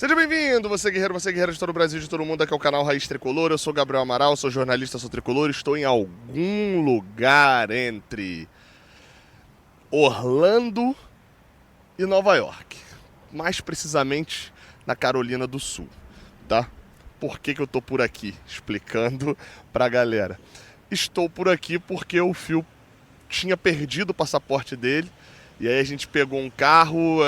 Seja bem-vindo, você guerreiro de todo o Brasil, de todo mundo, aqui é o canal Raiz Tricolor. Eu sou Gabriel Amaral, sou jornalista, sou tricolor. Estou em algum lugar entre Orlando e Nova York. Mais precisamente na Carolina do Sul, tá? Por que eu tô por aqui? Explicando pra galera. Estou por aqui porque o Phil tinha perdido o passaporte dele. E aí a gente pegou um carro,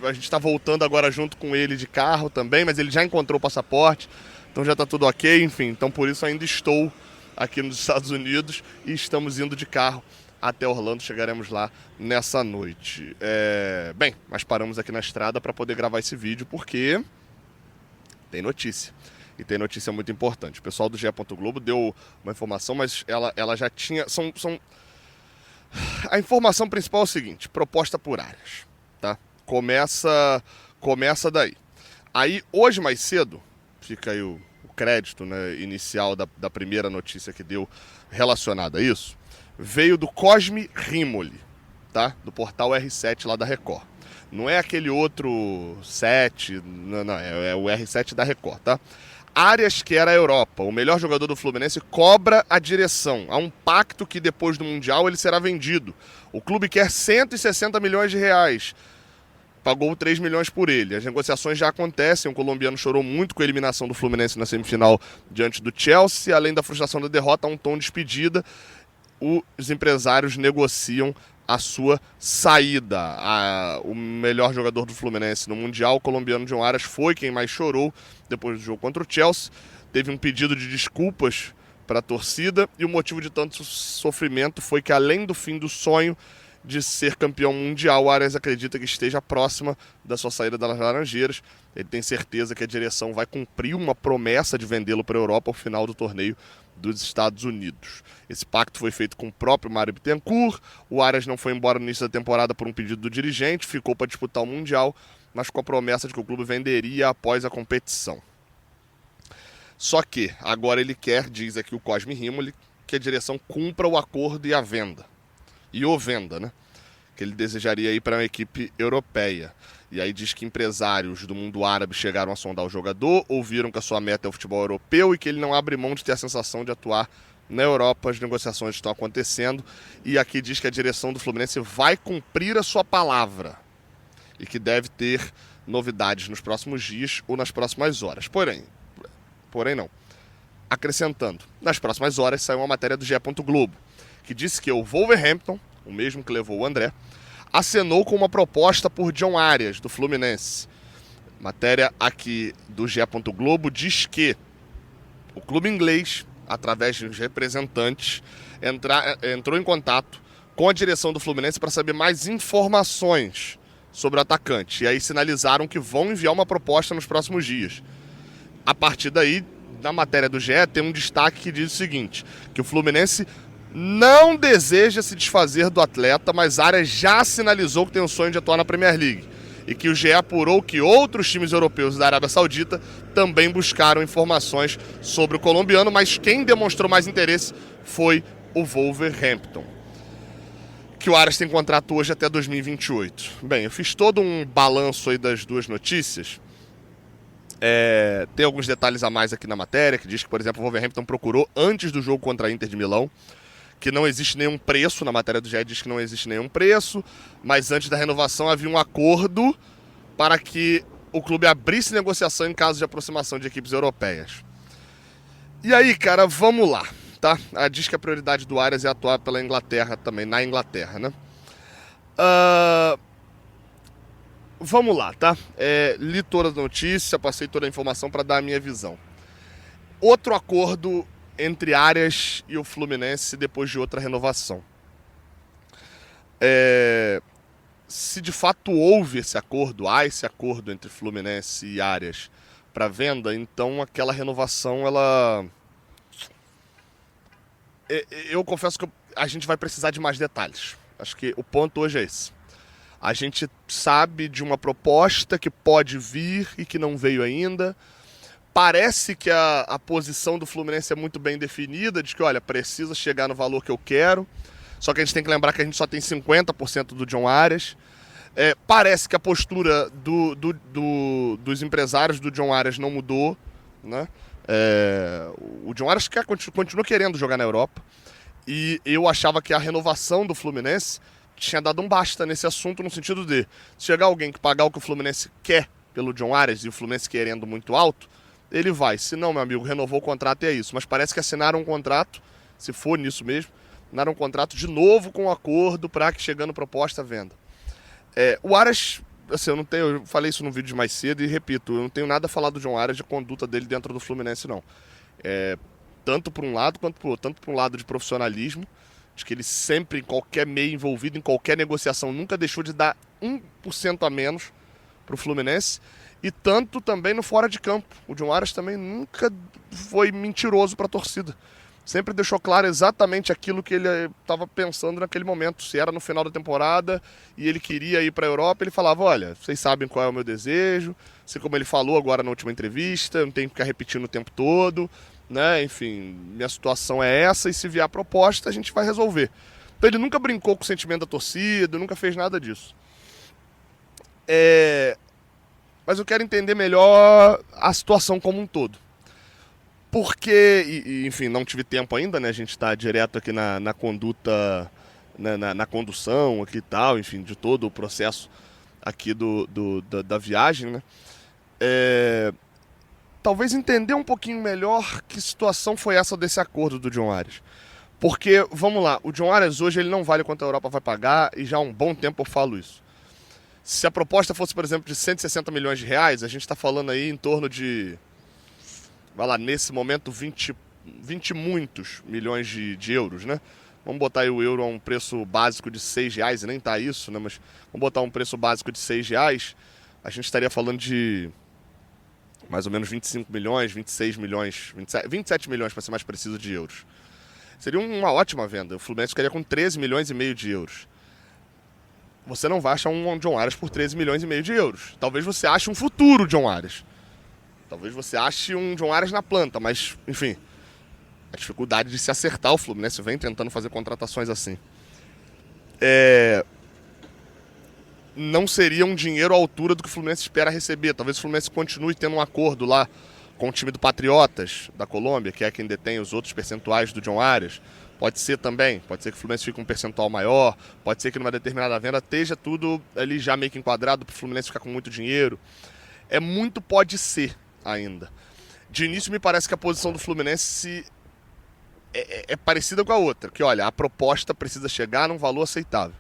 a gente tá voltando agora junto com ele de carro também, mas ele já encontrou o passaporte, então já tá tudo ok, enfim. Então por isso ainda estou aqui nos Estados Unidos e estamos indo de carro até Orlando, chegaremos lá nessa noite. Bem, mas paramos aqui na estrada para poder gravar esse vídeo porque tem notícia. E tem notícia muito importante. O pessoal do GE. Globo deu uma informação, mas ela já tinha... A informação principal é o seguinte: proposta por áreas, tá? Começa daí. Aí, hoje mais cedo, fica aí o crédito, né, inicial da primeira notícia que deu relacionada a isso, veio do Cosme Rimoli, tá? Do portal R7 lá da Record. Não é aquele outro 7, não, é o R7 da Record, tá? Arias, que era a Europa, o melhor jogador do Fluminense, cobra a direção. Há um pacto que depois do Mundial ele será vendido. O clube quer 160 milhões de reais. Pagou 3 milhões por ele. As negociações já acontecem. O colombiano chorou muito com a eliminação do Fluminense na semifinal diante do Chelsea. Além da frustração da derrota, há um tom de despedida. Os empresários negociam a sua saída. O melhor jogador do Fluminense no Mundial, o colombiano John Arias, foi quem mais chorou depois do jogo contra o Chelsea. Teve um pedido de desculpas para a torcida e o motivo de tanto sofrimento foi que, além do fim do sonho de ser campeão mundial, o Arias acredita que esteja próxima da sua saída das Laranjeiras. Ele tem certeza que a direção vai cumprir uma promessa de vendê-lo para a Europa ao final do torneio dos Estados Unidos. Esse pacto foi feito com o próprio Mário Bittencourt. O Arias não foi embora no início da temporada por um pedido do dirigente, ficou para disputar o Mundial, mas com a promessa de que o clube venderia após a competição. Só que agora ele quer, diz aqui o Cosme Rimoli, que a direção cumpra o acordo e a venda. E o venda, né? Que ele desejaria ir para uma equipe europeia. E aí diz que empresários do mundo árabe chegaram a sondar o jogador, ouviram que a sua meta é o futebol europeu e que ele não abre mão de ter a sensação de atuar na Europa. As negociações estão acontecendo e aqui diz que a direção do Fluminense vai cumprir a sua palavra e que deve ter novidades nos próximos dias ou nas próximas horas. Porém não. Acrescentando, nas próximas horas saiu uma matéria do GE. Globo, que disse que o Wolverhampton, o mesmo que levou o André, acenou com uma proposta por John Arias, do Fluminense. Matéria aqui do GE. Globo diz que o clube inglês, através de representantes, entrou em contato com a direção do Fluminense para saber mais informações sobre o atacante. E aí sinalizaram que vão enviar uma proposta nos próximos dias. A partir daí, na matéria do GE, tem um destaque que diz o seguinte: que o Fluminense não deseja se desfazer do atleta, mas Arias já sinalizou que tem o sonho de atuar na Premier League. E que o GE apurou que outros times europeus da Arábia Saudita também buscaram informações sobre o colombiano, mas quem demonstrou mais interesse foi o Wolverhampton, que o Arias tem contrato hoje até 2028. Bem, eu fiz todo um balanço aí das duas notícias. Tem alguns detalhes a mais aqui na matéria, que diz que, por exemplo, o Wolverhampton procurou antes do jogo contra a Inter de Milão, que não existe nenhum preço, na matéria do GE diz que não existe nenhum preço, mas antes da renovação havia um acordo para que o clube abrisse negociação em caso de aproximação de equipes europeias. E aí, cara, vamos lá, tá? Diz que a prioridade do Arias é atuar pela Inglaterra também, na Inglaterra, né? Vamos lá, tá? Li toda a notícia, passei toda a informação para dar a minha visão. Outro acordo entre Arias e o Fluminense depois de outra renovação. Se de fato houve esse acordo, há esse acordo entre Fluminense e Arias para venda, então aquela renovação, ela... Eu confesso que a gente vai precisar de mais detalhes. Acho que o ponto hoje é esse. A gente sabe de uma proposta que pode vir e que não veio ainda. Parece que a posição do Fluminense é muito bem definida, de que, olha, precisa chegar no valor que eu quero. Só que a gente tem que lembrar que a gente só tem 50% do John Arias. Parece que a postura dos empresários do John Arias não mudou, né? O John Arias continua querendo jogar na Europa. E eu achava que a renovação do Fluminense tinha dado um basta nesse assunto, no sentido de se chegar alguém que pagar o que o Fluminense quer pelo John Arias e o Fluminense querendo muito alto, ele vai. Se não, meu amigo, renovou o contrato e é isso. Mas parece que assinaram um contrato, se for nisso mesmo, assinaram um contrato de novo com um acordo para que chegando proposta venda. O Arias, assim, eu falei isso no vídeo mais cedo e repito, eu não tenho nada a falar do John Arias, de conduta dele dentro do Fluminense, não. Tanto por um lado quanto por outro. Tanto por um lado de profissionalismo, de que ele sempre, em qualquer meio envolvido, em qualquer negociação, nunca deixou de dar 1% a menos para o Fluminense. E tanto também no fora de campo. O John Arias também nunca foi mentiroso para a torcida. Sempre deixou claro exatamente aquilo que ele estava pensando naquele momento. Se era no final da temporada e ele queria ir para a Europa, ele falava, olha, vocês sabem qual é o meu desejo. Assim como ele falou agora na última entrevista, eu não tenho que ficar repetindo o tempo todo. Né? Enfim, minha situação é essa e se vier a proposta, a gente vai resolver. Então ele nunca brincou com o sentimento da torcida, nunca fez nada disso. Mas eu quero entender melhor a situação como um todo. Porque, enfim, não tive tempo ainda, né? A gente está direto aqui na conduta, na condução aqui e tal, enfim, de todo o processo aqui da viagem, né? Talvez entender um pouquinho melhor que situação foi essa desse acordo do John Arias. Porque, vamos lá, o John Arias hoje ele não vale quanto a Europa vai pagar e já há um bom tempo eu falo isso. Se a proposta fosse, por exemplo, de 160 milhões de reais, a gente está falando aí em torno de, vai lá, nesse momento, 20 e muitos milhões de euros, né? Vamos botar aí o euro a um preço básico de 6 reais, e nem tá isso, né? Mas vamos botar um preço básico de 6 reais, a gente estaria falando de mais ou menos 25 milhões, 26 milhões, 27 milhões para ser mais preciso de euros. Seria uma ótima venda. O Fluminense ficaria com 13 milhões e meio de euros. Você não vai achar um John Arias por 13 milhões e meio de euros. Talvez você ache um futuro John Arias. Talvez você ache um John Arias na planta, mas, enfim, a dificuldade de se acertar, o Fluminense vem tentando fazer contratações assim. Não seria um dinheiro à altura do que o Fluminense espera receber. Talvez o Fluminense continue tendo um acordo lá com o time do Patriotas, da Colômbia, que é quem detém os outros percentuais do John Arias. Pode ser também, pode ser que o Fluminense fique com um percentual maior, pode ser que numa determinada venda esteja tudo ali já meio que enquadrado para o Fluminense ficar com muito dinheiro. Muito pode ser ainda. De início me parece que a posição do Fluminense é parecida com a outra, que olha, a proposta precisa chegar num valor aceitável.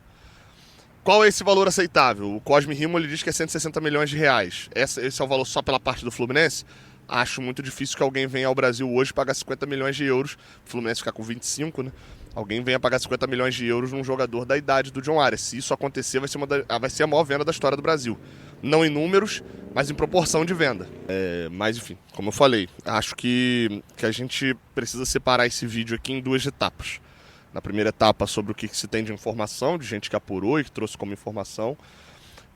Qual é esse valor aceitável? O Cosme Rimo ele diz que é 160 milhões de reais. Esse é o valor só pela parte do Fluminense? Acho muito difícil que alguém venha ao Brasil hoje pagar 50 milhões de euros. O Fluminense ficar com 25, né? Alguém venha pagar 50 milhões de euros num jogador da idade do John Arias. Se isso acontecer, vai ser a maior venda da história do Brasil. Não em números, mas em proporção de venda. Mas, enfim, como eu falei, acho que a gente precisa separar esse vídeo aqui em duas etapas. Na primeira etapa, sobre o que se tem de informação, de gente que apurou e que trouxe como informação.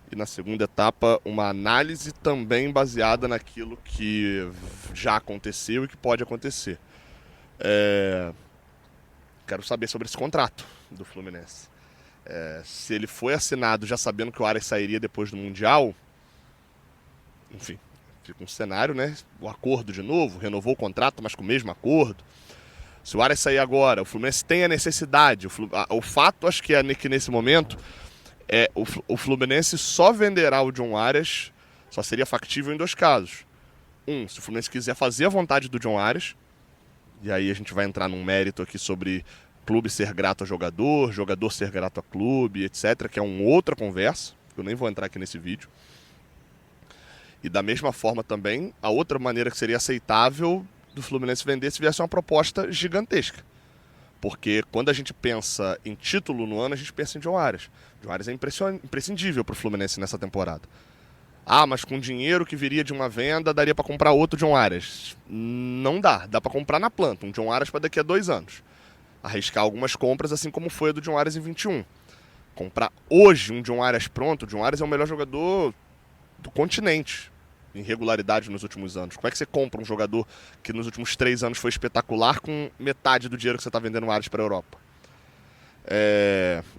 E na segunda etapa, uma análise também baseada naquilo que já aconteceu e que pode acontecer. Quero saber sobre esse contrato do Fluminense. Se ele foi assinado já sabendo que o Arias sairia depois do Mundial, enfim, fica um cenário, né? O acordo de novo, renovou o contrato, mas com o mesmo acordo. Se o Arias sair agora, o Fluminense tem a necessidade. O fato, acho que é que nesse momento, o Fluminense só venderá o John Arias, só seria factível em dois casos. Se o Fluminense quiser fazer a vontade do John Arias, e aí a gente vai entrar num mérito aqui sobre clube ser grato a jogador, jogador ser grato a clube, etc., que é uma outra conversa, que eu nem vou entrar aqui nesse vídeo. E da mesma forma também, a outra maneira que seria aceitável do Fluminense vender se viesse uma proposta gigantesca. Porque quando a gente pensa em título no ano, a gente pensa em John Arias. John Arias é imprescindível para o Fluminense nessa temporada. Mas com dinheiro que viria de uma venda, daria para comprar outro John Arias. Não dá para comprar na planta, um John Arias para daqui a 2 anos. Arriscar algumas compras, assim como foi a do John Arias em 21. Comprar hoje um John Arias pronto, o John Arias é o melhor jogador do continente em regularidade nos últimos anos. Como é que você compra um jogador que nos últimos 3 anos foi espetacular com metade do dinheiro que você está vendendo o Arias para a Europa?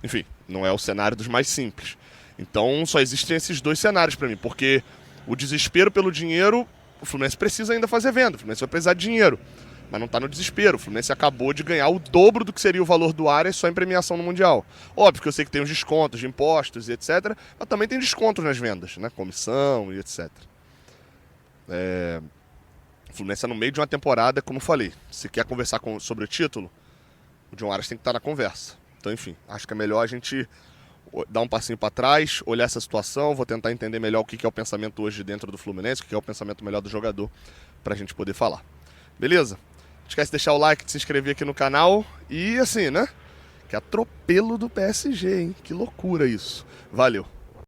Enfim, não é o cenário dos mais simples. Então só existem esses dois cenários para mim, porque o desespero pelo dinheiro, o Fluminense precisa ainda fazer venda, o Fluminense vai precisar de dinheiro, mas não está no desespero. O Fluminense acabou de ganhar o dobro do que seria o valor do Arias só em premiação no Mundial. Óbvio que eu sei que tem os descontos de impostos e etc, mas também tem descontos nas vendas, né? Comissão e etc. O Fluminense está no meio de uma temporada, como eu falei. Se quer conversar sobre o título, o John Arias tem que estar na conversa. Então, enfim, acho que é melhor a gente dar um passinho para trás, olhar essa situação, vou tentar entender melhor o que é o pensamento hoje dentro do Fluminense, o que é o pensamento melhor do jogador, para a gente poder falar. Beleza? Não esquece de deixar o like, de se inscrever aqui no canal e assim, né? Que atropelo do PSG, hein? Que loucura isso. Valeu!